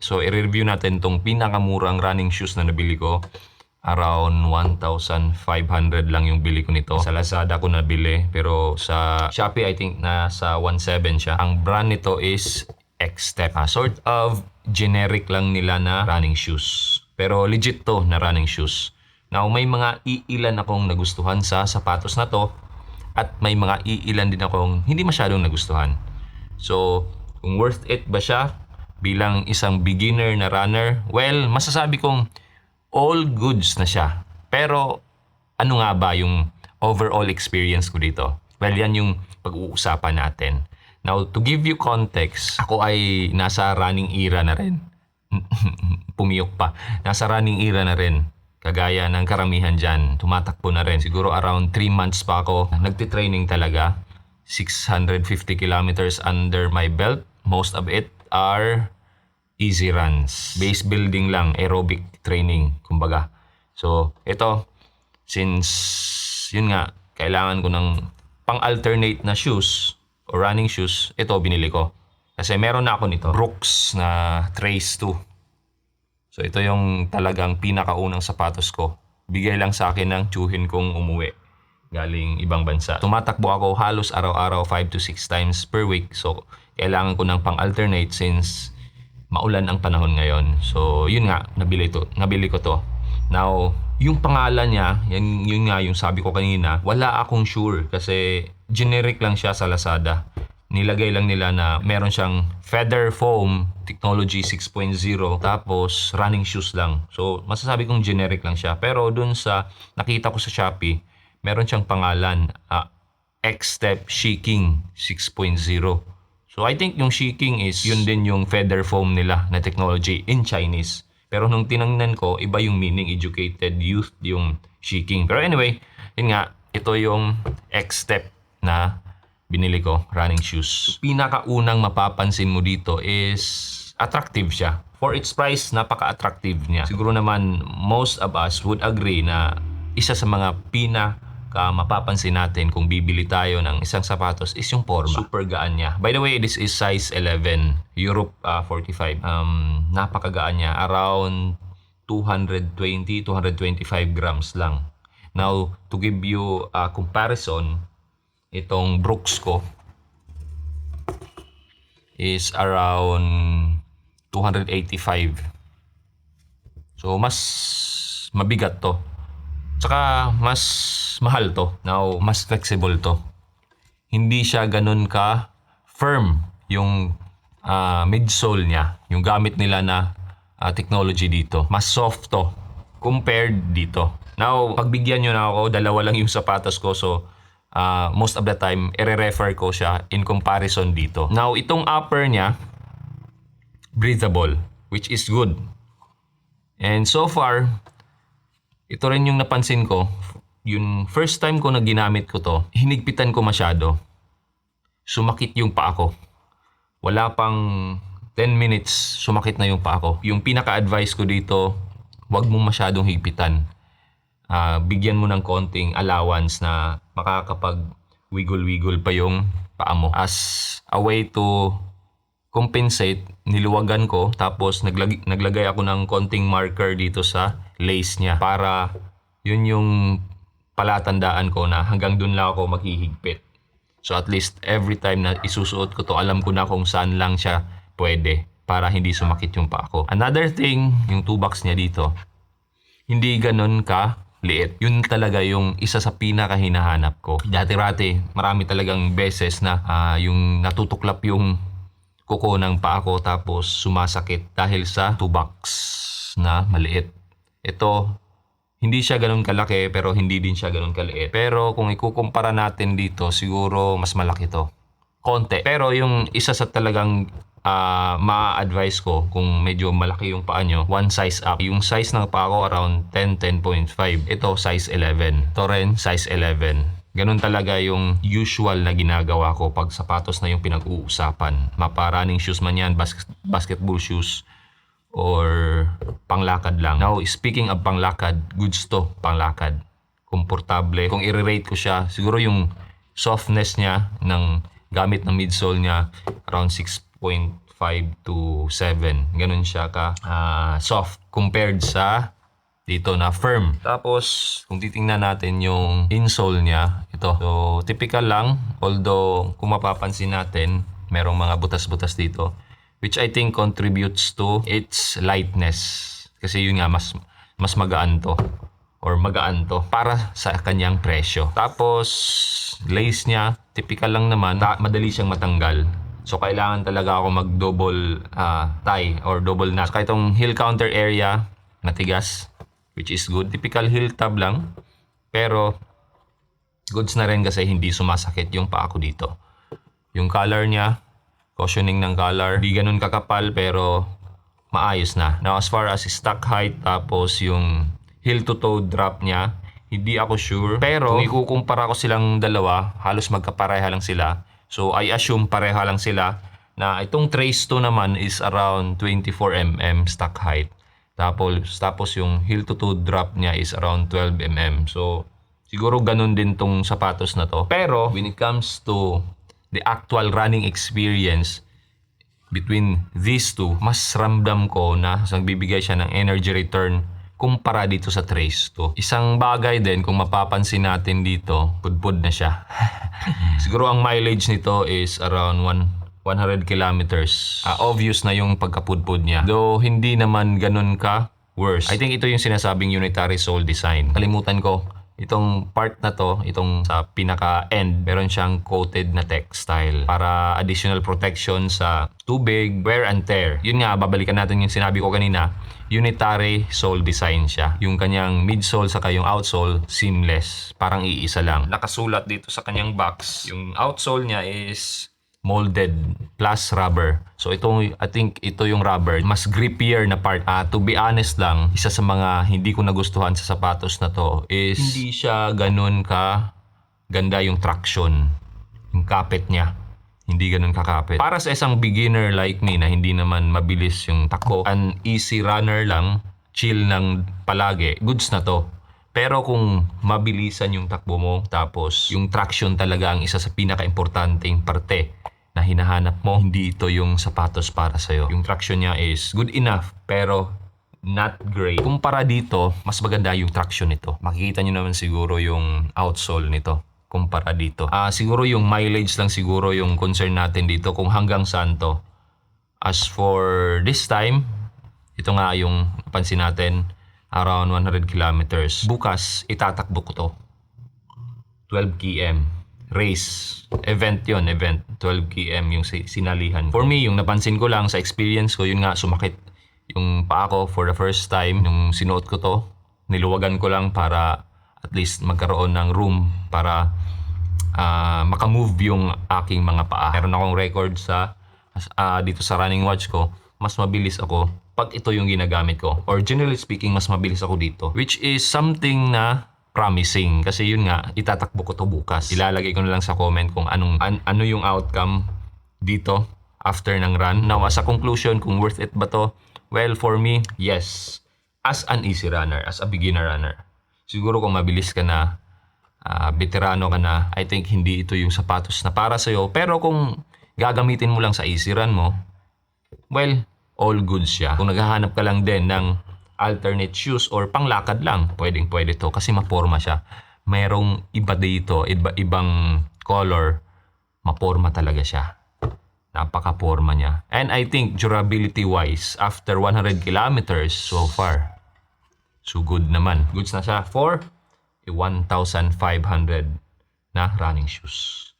So, i-review natin tong pinakamurang running shoes na nabili ko. Around 1,500 lang yung bili ko nito. Sa Lazada ko nabili, pero sa Shopee I think nasa 1,700 siya. Ang brand nito is X-Step. Sort of generic lang nila na running shoes. Pero legit to na running shoes. Now, may mga iilan akong nagustuhan sa sapatos na to. At may mga iilan din akong hindi masyadong nagustuhan. So, kung worth it ba siya bilang isang beginner na runner? Well, masasabi kong all goods na siya. Pero ano nga ba yung overall experience ko dito? Well, yan yung pag-uusapan natin. Now, to give you context, ako ay nasa running era na rin. Pumiyok pa. Nasa running era na rin. Kagaya ng karamihan dyan. Tumatakbo na rin. Siguro around 3 months pa ako. Nagtitraining talaga. 650 kilometers under my belt. Most of it are easy runs. Base building lang, aerobic training, kumbaga. So, ito, since, yun nga, kailangan ko ng pang-alternate na shoes, o running shoes, ito binili ko. Kasi meron na ako nito, Brooks na Trace 2. So, ito yung talagang pinakaunang sapatos ko. Bigay lang sa akin ng tsuhin kong umuwi galing ibang bansa. Tumatakbo ako halos araw-araw 5 to 6 times per week. So, kailangan ko ng pang-alternate since maulan ang panahon ngayon. So, yun nga, nabili ko to. Now, yung pangalan niya, yun nga yung sabi ko kanina, wala akong sure kasi generic lang siya sa Lazada. Nilagay lang nila na meron siyang Feather Foam Technology 6.0 tapos running shoes lang. So, masasabi kong generic lang siya. Pero dun sa nakita ko sa Shopee, meron siyang pangalan, X-Step Sheking 6.0. So, I think yung Sheking is yun din yung feather foam nila na technology in Chinese. Pero nung tinangnan ko, iba yung meaning, educated youth yung Sheking. Pero anyway, yun nga, ito yung X-Step na binili ko, running shoes. Pinakaunang mapapansin mo dito is attractive siya. For its price, napaka-attractive niya. Siguro naman, most of us would agree na isa sa mga mapapansin natin kung bibili tayo ng isang sapatos is yung forma. Super gaan niya. By the way, this is size 11, Europe 45. Napakagaan niya. Around 220-225 grams lang. Now, to give you a comparison, itong Brooks ko is around 285. So, mas mabigat to. Tsaka mas mahal to. Now, mas flexible to. Hindi siya ganun ka firm yung midsole niya. Yung gamit nila na technology dito. Mas soft to compared dito. Now, pagbigyan nyo na ako, dalawa lang yung sapatos ko. So, most of the time, i-refer ko siya in comparison dito. Now, itong upper niya, breathable, which is good. And so far, ito rin yung napansin ko, yung first time ko na ginamit ko to, hinigpitan ko masyado. Sumakit yung paa ko. Wala pang 10 minutes, sumakit na yung paa ko. Yung pinaka-advice ko dito, wag mong masyadong higpitan. Bigyan mo ng konting allowance na makakapag-wiggle-wiggle pa yung paa mo. As a way to compensate, niluwagan ko tapos naglagay ako ng konting marker dito sa lace niya para yun yung palatandaan ko na hanggang dun lang ako maghihigpit. So at least every time na isusuot ko to, alam ko na kung saan lang siya pwede para hindi sumakit yung paa ko. Another thing, yung toe box niya dito, hindi ganun ka liit. Yun talaga yung isa sa pinaka-hinahanap ko. Dati-rati, marami talagang beses na yung natutuklap yung kuko ng paa ko tapos sumasakit dahil sa toe box na maliit. Ito, hindi siya ganun kalaki pero hindi din siya ganun kaliit. Pero kung ikukumpara natin dito, siguro mas malaki to. Konti. Pero yung isa sa talagang ma-advise ko kung medyo malaki yung paa nyo, one size up. Yung size ng paa ko around 10, 10.5. Ito size 11. Ito rin size 11. Ganun talaga yung usual na ginagawa ko pag sapatos na yung pinag-uusapan. Mapa running shoes man yan, basketball shoes, or panglakad lang. Now, speaking of panglakad, goods to, panglakad. Komportable. Kung i-rate ko siya, siguro yung softness niya ng gamit ng midsole niya, around 6.5 to 7. Ganun siya ka soft compared sa dito na firm. Tapos, kung titingnan natin yung insole niya, ito. So, typical lang. Although, kung mapapansin natin, merong mga butas-butas dito. Which I think contributes to its lightness. Kasi yun nga, mas magaan to. Or magaan to para sa kanyang presyo. Tapos, lace niya, typical lang naman, madali siyang matanggal. So, kailangan talaga ako mag-double tie or double nut. So, itong heel counter area, matigas, which is good. Typical heel tab lang. Pero, goods na rin kasi hindi sumasakit yung paa ko dito. Yung color niya, cushioning ng color, di ganun kakapal pero maayos na. Now, as far as stock height, tapos yung heel to toe drop niya, hindi ako sure. Pero kung ikukumpara ko silang dalawa, halos magkapareha lang sila. So I assume pareha lang sila na itong Trace 2 naman is around 24mm stock height. Tapos yung heel to toe drop niya is around 12mm. So siguro ganun din tong sapatos na to. Pero when it comes to the actual running experience between these two, mas ramdam ko na nagbibigay siya ng energy return kumpara dito sa Trace 2. Isang bagay din kung mapapansin natin dito, pudpud na siya. Siguro ang mileage nito is around 100 kilometers. Obvious na yung pagkapudpud niya. Though hindi naman ganun ka worse. I think ito yung sinasabing unitary sole design. Kalimutan ko. Itong part na to, itong sa pinaka-end, meron siyang coated na textile para additional protection sa tubig, wear and tear. Yun nga, babalikan natin yung sinabi ko kanina, unitary sole design siya. Yung kanyang midsole saka yung outsole, seamless. Parang iisa lang. Nakasulat dito sa kanyang box, yung outsole niya is molded plus rubber. So ito, I think ito yung rubber, mas grippier na part. To be honest lang, isa sa mga hindi ko nagustuhan sa sapatos na to is hindi siya ganun ka ganda yung traction. Yung kapit niya, hindi ganun kakapit. Para sa isang beginner like me na hindi naman mabilis yung takbo, an easy runner lang, chill ng palagi, goods na to. Pero kung mabilisan yung takbo mo, tapos yung traction talaga ang isa sa pinaka-importanteng parte na hinahanap mo, hindi ito yung sapatos para sa'yo. Yung traction niya is good enough, pero not great. Kumpara dito, mas maganda yung traction nito. Makikita nyo naman siguro yung outsole nito kumpara dito. Siguro yung mileage lang siguro yung concern natin dito kung hanggang saan to. As for this time, ito nga yung pansin natin, around 100 kilometers. Bukas, itatakbo ko to. 12 km. Race. Event 12 km yung sinalihan. For me, yung napansin ko lang sa experience ko, yun nga, sumakit yung paa ko for the first time. Nung sinuot ko to, niluwagan ko lang para at least magkaroon ng room para makamove yung aking mga paa. Meron akong record sa dito sa running watch ko, mas mabilis ako pag ito yung ginagamit ko. Or generally speaking, mas mabilis ako dito. Which is something na promising. Kasi yun nga, itatakbo ko to bukas. Ilalagay ko na lang sa comment kung ano yung outcome dito after ng run. Now, as a conclusion, kung worth it ba to? Well, for me, yes. As an easy runner, as a beginner runner. Siguro kung mabilis ka na, veterano ka na, I think hindi ito yung sapatos na para sa'yo. Pero kung gagamitin mo lang sa easy run mo, well, all good siya. Kung naghahanap ka lang din ng alternate shoes or panglakad lang, pwede to kasi maporma siya. Merong iba dito, ibang color, maporma talaga siya. Napaka-porma niya. And I think durability wise, after 100 kilometers so far, so good naman. Goods na siya for a 1,500 na running shoes.